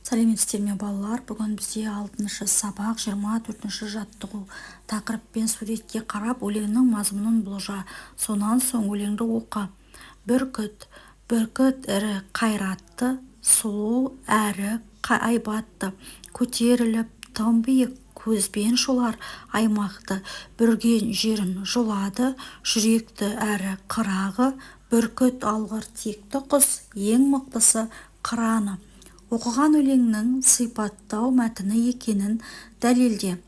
Сәлеметсіздер ме балалар? Бүгін бізде 6-шы сабақ 24-ші жаттығу. Тақырыппен суретке қарап өлеңнің мазмұнын болжа. Сонан соң өлеңді оқы. Бүркіт ірі қайратты, сұлу әрі айбатты, көтеріліп тым биік көзбен шолар аймақты, бүрген жерін жұлады, жүректі әрі қырағы. Бүркіт алғыр текті құс, ең мықтысы қыраны. Оқыған өлеңнің сипаттау мәтіні екенін дәлелде.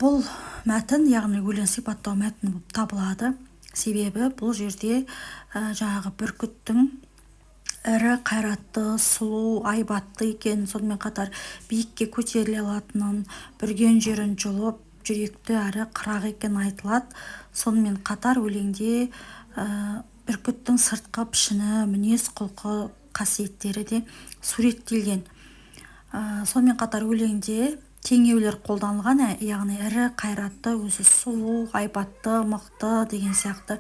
Бұл мәтін, яғни өлең сипаттау мәтіні болып табылады. Себебі бұл жерде жаңағы бүркіттің ірі қайратты, сұлу, айбатты екенін, сонымен қатар биікке көтеріле алатынын, бүрген жерін жұлып, жүректі әрі қырақ екенін айтылады. Сонымен қатар өлеңде бүркіттің сыртқы пішіні, мінез құлқы, қасиеттері де суреттелген. Сонымен қатар өлеңде теңеулер қолданылған, яғни ірі қайратты, өзі сұлу, айбатты, мықты деген сияқты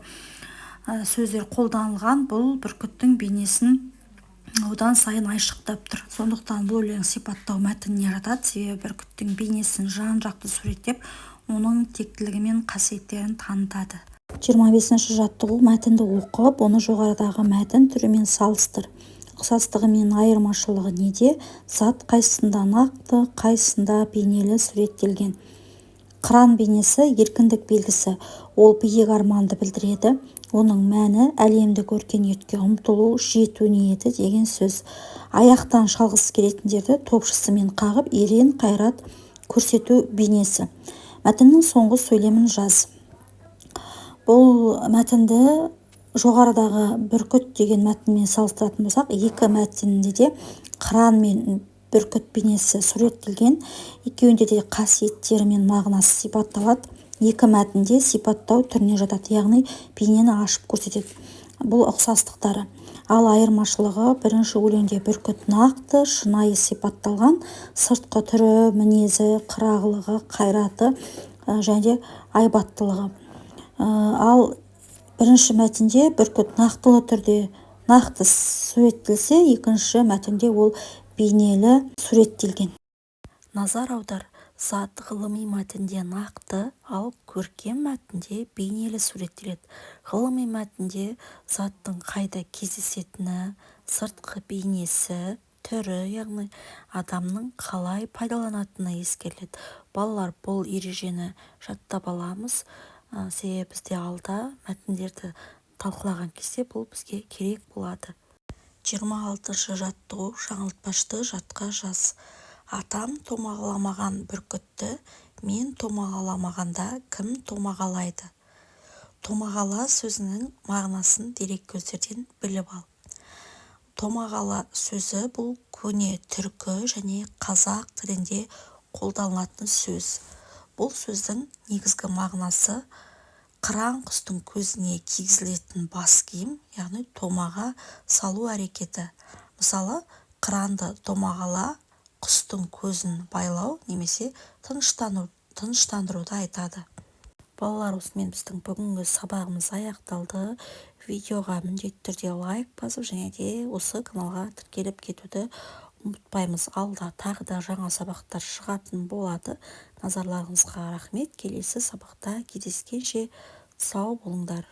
сөздер қолданылған. Бұл бүркіттің бейнесін одан сайын айшықтап тұр. Сондықтан бұл өлең сипаттау мәтініне жатады. Себебі бүркіттің бейнесін жан-жақты суреттеп, оның тектілігі мен қасиеттерін танытады. 25-ші жаттығу. Мәтінді оқып, оны жоғарыдағы мәтін түрімен салыстыр. Ұқсастығы мен айырмашылығы неде? Зат қайсысында нақты, қайсысында бейнелі суреттелген? Қыран бейнесі еркіндік белгісі, ол биік арманды білдіреді. Оның мәні әлемдік өркениетке ұмтылу, жету ниеті деген сөз. Аяқтан шалғысы келетіндерді топшысымен қағып, ерен қайрат көрсету бейнесі. Мәтіннің соңғы сөйлемін жаз. Бұл мәтінді жоғарыдағы бүркіт деген мәтінмен салыстыратын болсақ, екі мәтінінде де қыран мен бүркіт бейнесі суреттелген. Екеуінде де қасиеттері мен мағынасы сипатталады. Екі мәтінде сипаттау түріне жатады, яғни бейнені ашып көрсетеді. Бұл ұқсастықтары. Ал айырмашылығы, бірінші өлеңде бүркіт нақты, шынайы сипатталған, сыртқы түрі, мінезі, қырағылығы, қайраты және айбаттылығы. Ал бірінші мәтінде бүркіт нақтылы түрде нақты суреттелсе, екінші мәтінде ол бейнелі суреттелген. Назар аудар, зат ғылыми мәтінде нақты, ал көркем мәтінде бейнелі суреттеледі. Ғылыми мәтінде заттың қайда кездесетіні, сыртқы бейнесі, түрі, яғни адамның қалай пайдаланатыны ескеріледі. Балалар, бұл ережені жаттап аламыз. Себебі бізде алда мәтіндерді талқылаған кезде бұл бізге керек болады. 26-шы жаттығу. Жаңылтпашты жатқа жаз. Атам томағаламаған бүркітті, мен томағаламағанда кім томағалайды? Томағала сөзінің мағынасын дереккөздерден біліп ал. Томағала сөзі бұл көне түркі және қазақ тілінде қолданылатын сөз. Бұл сөздің негізгі мағынасы қыран құстың көзіне кигізілетін бас киім, яғни томаға салу әрекеті. Мысалы, қыранды томағала құстың көзін байлау немесе тыныштандыруды айтады. Балалар, осымен біздің бүгінгі сабағымыз аяқталды. Видеоға міндетті түрде лайк басып және де осы каналға тіркеліп кетуді ұмытпаймыз. Алда тағы да жаңа сабақтар шығатын болады. Назарларыңызға рахмет. Келесі сабақта кездескенше сау болыңдар.